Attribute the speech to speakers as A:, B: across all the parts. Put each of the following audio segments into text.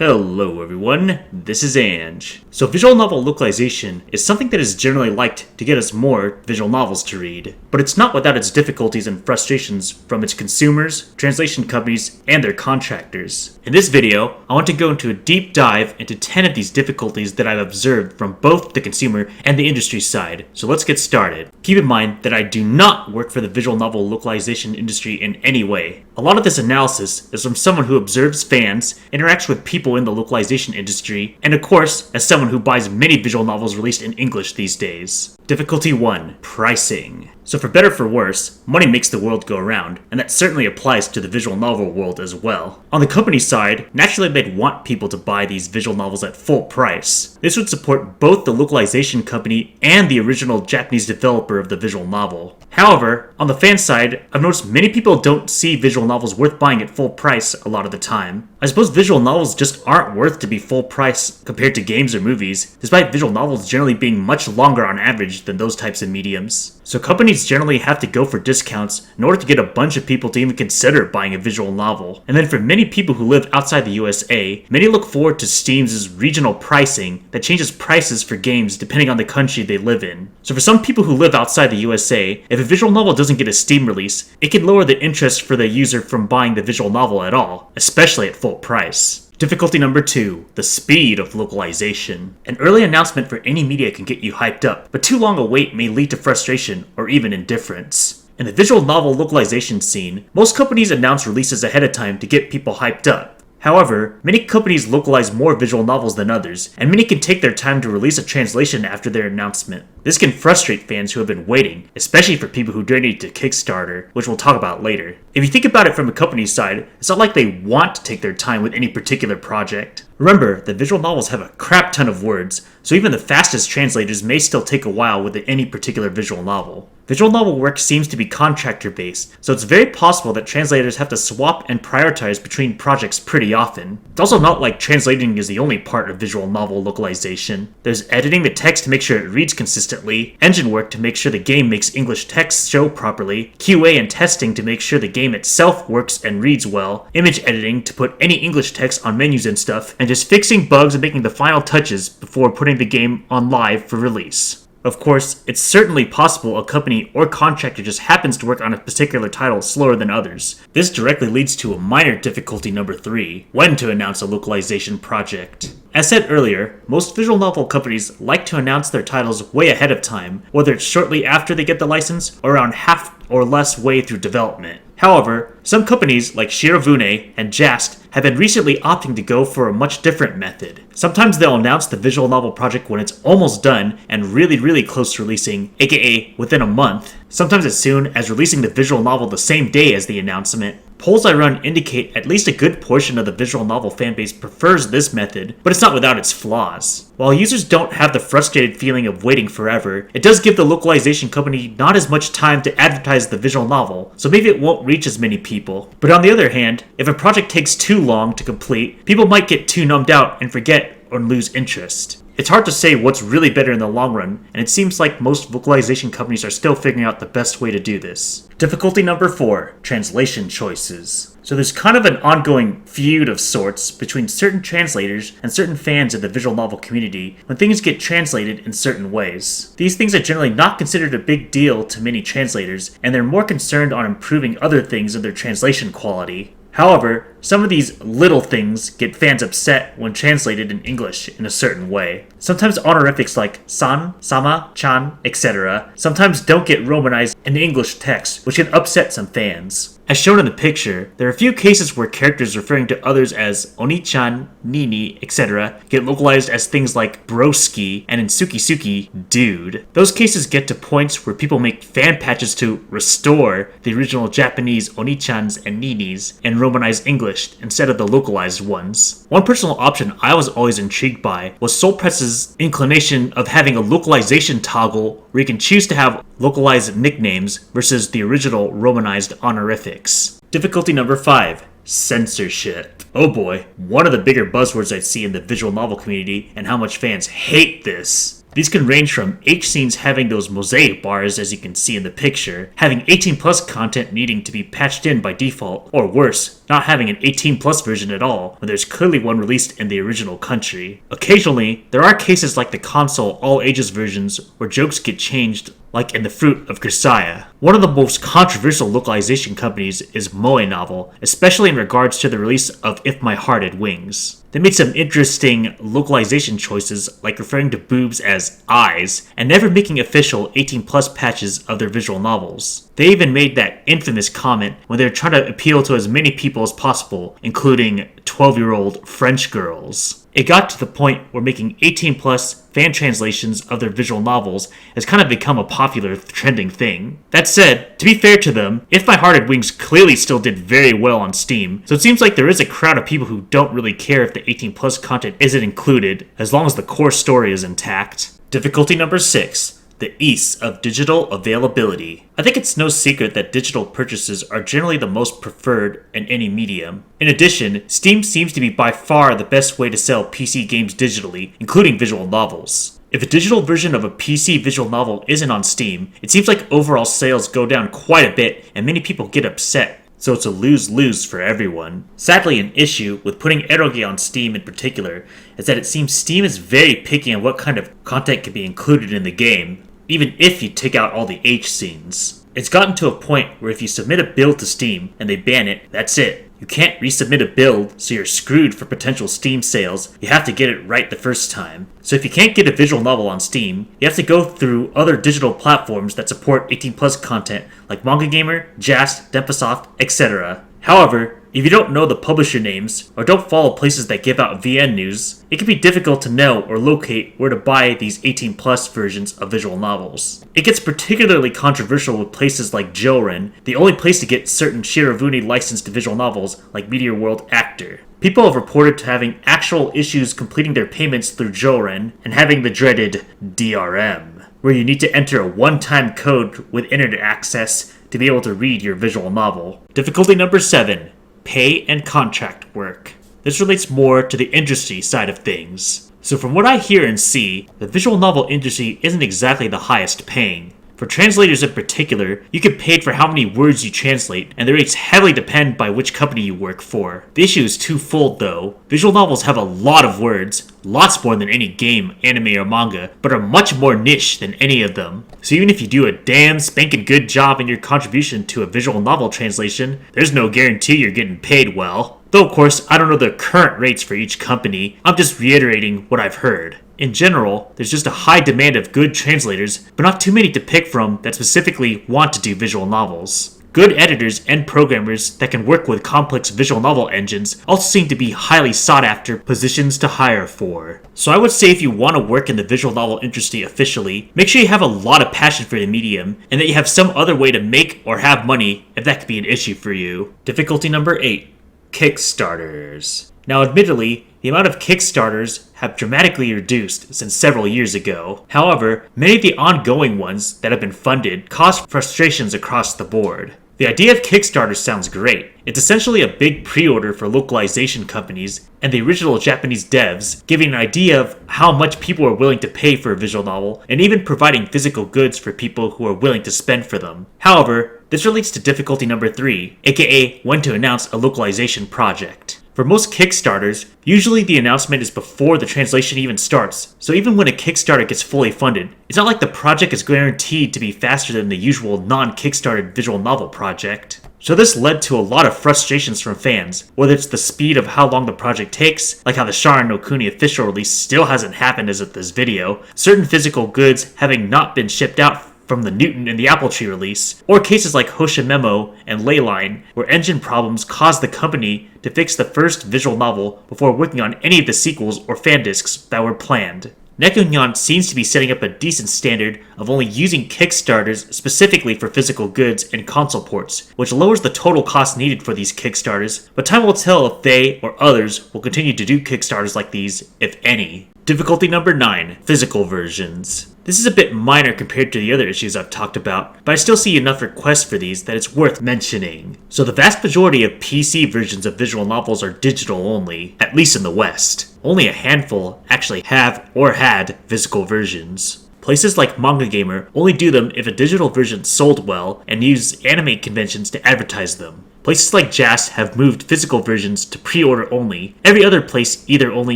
A: Hello everyone, this is Ange. So visual novel localization is something that is generally liked to get us more visual novels to read, but it's not without its difficulties and frustrations from its consumers, translation companies, and their contractors. In this video, I want to go into a deep dive into 10 of these difficulties that I've observed from both the consumer and the industry side, so let's get started. Keep in mind that I do not work for the visual novel localization industry in any way. A lot of this analysis is from someone who observes fans, interacts with people in the localization industry, and of course, as someone who buys many visual novels released in English these days. Difficulty 1. Pricing. So for better or for worse, money makes the world go around, and that certainly applies to the visual novel world as well. On the company side, naturally they'd want people to buy these visual novels at full price. This would support both the localization company and the original Japanese developer of the visual novel. However, on the fan side, I've noticed many people don't see visual novels worth buying at full price a lot of the time. I suppose visual novels just aren't worth to be full price compared to games or movies, despite visual novels generally being much longer on average than those types of mediums. So companies generally have to go for discounts in order to get a bunch of people to even consider buying a visual novel. And then for many people who live outside the USA, many look forward to Steam's regional pricing that changes prices for games depending on the country they live in. So for some people who live outside the USA, if a visual novel doesn't get a Steam release, it can lower the interest for the user from buying the visual novel at all, especially at full price. Difficulty number 2, the speed of localization. An early announcement for any media can get you hyped up, but too long a wait may lead to frustration or even indifference. In the visual novel localization scene, most companies announce releases ahead of time to get people hyped up. However, many companies localize more visual novels than others, and many can take their time to release a translation after their announcement. This can frustrate fans who have been waiting, especially for people who donate to Kickstarter, which we'll talk about later. If you think about it from a company's side, it's not like they want to take their time with any particular project. Remember, the visual novels have a crap ton of words, so even the fastest translators may still take a while with any particular visual novel. Visual novel work seems to be contractor-based, so it's very possible that translators have to swap and prioritize between projects pretty often. It's also not like translating is the only part of visual novel localization. There's editing the text to make sure it reads consistently, engine work to make sure the game makes English text show properly, QA and testing to make sure the game itself works and reads well, image editing to put any English text on menus and stuff, and just fixing bugs and making the final touches before putting the game on live for release. Of course, it's certainly possible a company or contractor just happens to work on a particular title slower than others. This directly leads to a minor difficulty number 3, when to announce a localization project. As said earlier, most visual novel companies like to announce their titles way ahead of time, whether it's shortly after they get the license or around half or less way through development. However, some companies like Shirobune and Jast have been recently opting to go for a much different method. Sometimes they'll announce the visual novel project when it's almost done and really close to releasing, aka within a month. Sometimes as soon as releasing the visual novel the same day as the announcement. Polls I run indicate at least a good portion of the visual novel fanbase prefers this method, but it's not without its flaws. While users don't have the frustrated feeling of waiting forever, it does give the localization company not as much time to advertise the visual novel, so maybe it won't reach as many people. But on the other hand, if a project takes too long to complete, people might get too numbed out and forget or lose interest. It's hard to say what's really better in the long run, and it seems like most localization companies are still figuring out the best way to do this. Difficulty number 4, translation choices. So there's kind of an ongoing feud of sorts between certain translators and certain fans of the visual novel community when things get translated in certain ways. These things are generally not considered a big deal to many translators, and they're more concerned on improving other things in their translation quality. However, some of these little things get fans upset when translated in English in a certain way. Sometimes honorifics like san, sama, chan, etc. sometimes don't get romanized in the English text, which can upset some fans. As shown in the picture, there are a few cases where characters referring to others as onii-chan, nii-nii, etc. get localized as things like broski and in suki-suki, dude. Those cases get to points where people make fan patches to restore the original Japanese onii-chans and nii-niis and romanize English instead of the localized ones. One personal option I was always intrigued by was Soulpress's inclination of having a localization toggle where you can choose to have localized nicknames versus the original romanized honorifics. Difficulty number 5, censorship. Oh boy, one of the bigger buzzwords I see in the visual novel community and how much fans hate this. These can range from H scenes having those mosaic bars as you can see in the picture, having 18 plus content needing to be patched in by default, or worse, not having an 18 plus version at all when there's clearly one released in the original country. Occasionally, there are cases like the console all ages versions where jokes get changed, like in The Fruit of Grisaya. One of the most controversial localization companies is Moe Novel, especially in regards to the release of If My Heart Had Wings. They made some interesting localization choices, like referring to boobs as eyes, and never making official 18 plus patches of their visual novels. They even made that infamous comment when they were trying to appeal to as many people as possible, including 12-year-old French girls. It got to the point where making 18 plus fan translations of their visual novels has kind of become a popular trending thing. That said, to be fair to them, If My Heart Had Wings clearly still did very well on Steam, so it seems like there is a crowd of people who don't really care if the 18 plus content isn't included, as long as the core story is intact. Difficulty number 6. The ease of digital availability. I think it's no secret that digital purchases are generally the most preferred in any medium. In addition, Steam seems to be by far the best way to sell PC games digitally, including visual novels. If a digital version of a PC visual novel isn't on Steam, it seems like overall sales go down quite a bit and many people get upset. So it's a lose-lose for everyone. Sadly, an issue with putting eroge on Steam in particular is that it seems Steam is very picky on what kind of content can be included in the game, even if you take out all the H scenes. It's gotten to a point where if you submit a build to Steam and they ban it, that's it. You can't resubmit a build, so you're screwed for potential Steam sales. You have to get it right the first time. So if you can't get a visual novel on Steam, you have to go through other digital platforms that support 18 plus content like Manga Gamer, Jast, Denpasoft, etc. However, if you don't know the publisher names, or don't follow places that give out VN news, it can be difficult to know or locate where to buy these 18 plus versions of visual novels. It gets particularly controversial with places like Jorin, the only place to get certain Shirobune licensed visual novels like Meteor World Actor. People have reported to having actual issues completing their payments through Jorin and having the dreaded DRM, where you need to enter a one-time code with internet access to be able to read your visual novel. Difficulty number 7. Pay and contract work. This relates more to the industry side of things. So from what I hear and see, the visual novel industry isn't exactly the highest paying. For translators in particular, you get paid for how many words you translate, and the rates heavily depend by which company you work for. The issue is twofold though. Visual novels have a lot of words, lots more than any game, anime, or manga, but are much more niche than any of them. So even if you do a damn spanking good job in your contribution to a visual novel translation, there's no guarantee you're getting paid well. Though of course, I don't know the current rates for each company, I'm just reiterating what I've heard. In general, there's just a high demand of good translators, but not too many to pick from that specifically want to do visual novels. Good editors and programmers that can work with complex visual novel engines also seem to be highly sought after positions to hire for. So I would say if you want to work in the visual novel industry officially, make sure you have a lot of passion for the medium, and that you have some other way to make or have money if that could be an issue for you. Difficulty number 8. Kickstarters. Now admittedly, the amount of Kickstarters have dramatically reduced since several years ago. However, many of the ongoing ones that have been funded cause frustrations across the board. The idea of Kickstarter sounds great. It's essentially a big pre-order for localization companies and the original Japanese devs, giving an idea of how much people are willing to pay for a visual novel, and even providing physical goods for people who are willing to spend for them. However, this relates to difficulty number 3, aka when to announce a localization project. For most Kickstarters, usually the announcement is before the translation even starts, so even when a Kickstarter gets fully funded, it's not like the project is guaranteed to be faster than the usual non-Kickstarted visual novel project. So this led to a lot of frustrations from fans, whether it's the speed of how long the project takes, like how the Sharan no Kuni official release still hasn't happened as of this video, certain physical goods having not been shipped out from the Newton and the Apple Tree release, or cases like Hoshimemo and Leyline, where engine problems caused the company to fix the first visual novel before working on any of the sequels or fan discs that were planned. Nekonyan seems to be setting up a decent standard of only using Kickstarters specifically for physical goods and console ports, which lowers the total cost needed for these Kickstarters, but time will tell if they or others will continue to do Kickstarters like these, if any. Difficulty number 9, physical versions. This is a bit minor compared to the other issues I've talked about, but I still see enough requests for these that it's worth mentioning. So the vast majority of PC versions of visual novels are digital only, at least in the West. Only a handful actually have or had physical versions. Places like Manga Gamer only do them if a digital version sold well and use anime conventions to advertise them. Places like JAST have moved physical versions to pre-order only. Every other place either only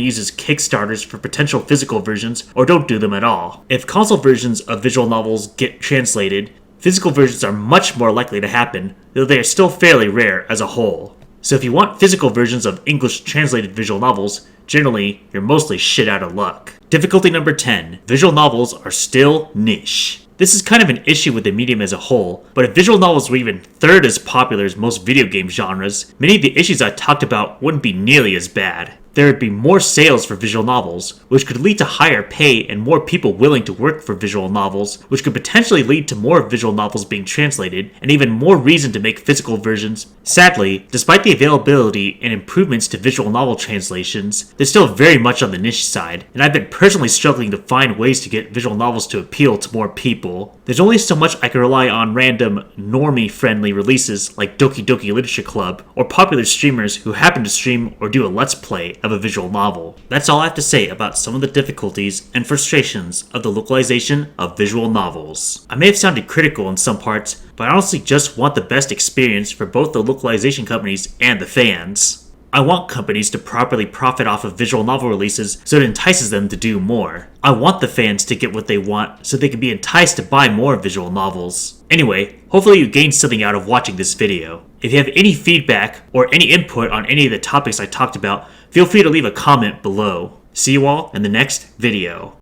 A: uses Kickstarters for potential physical versions or don't do them at all. If console versions of visual novels get translated, physical versions are much more likely to happen, though they are still fairly rare as a whole. So if you want physical versions of English translated visual novels, generally, you're mostly shit out of luck. Difficulty number 10. Visual novels are still niche. This is kind of an issue with the medium as a whole, but if visual novels were even third as popular as most video game genres, many of the issues I talked about wouldn't be nearly as bad. There would be more sales for visual novels, which could lead to higher pay and more people willing to work for visual novels, which could potentially lead to more visual novels being translated, and even more reason to make physical versions. Sadly, despite the availability and improvements to visual novel translations, they're still very much on the niche side, and I've been personally struggling to find ways to get visual novels to appeal to more people. There's only so much I can rely on random, normie-friendly releases like Doki Doki Literature Club, or popular streamers who happen to stream or do a let's play of a visual novel. That's all I have to say about some of the difficulties and frustrations of the localization of visual novels. I may have sounded critical in some parts, but I honestly just want the best experience for both the localization companies and the fans. I want companies to properly profit off of visual novel releases so it entices them to do more. I want the fans to get what they want so they can be enticed to buy more visual novels. Anyway, hopefully you gained something out of watching this video. If you have any feedback or any input on any of the topics I talked about, feel free to leave a comment below. See you all in the next video.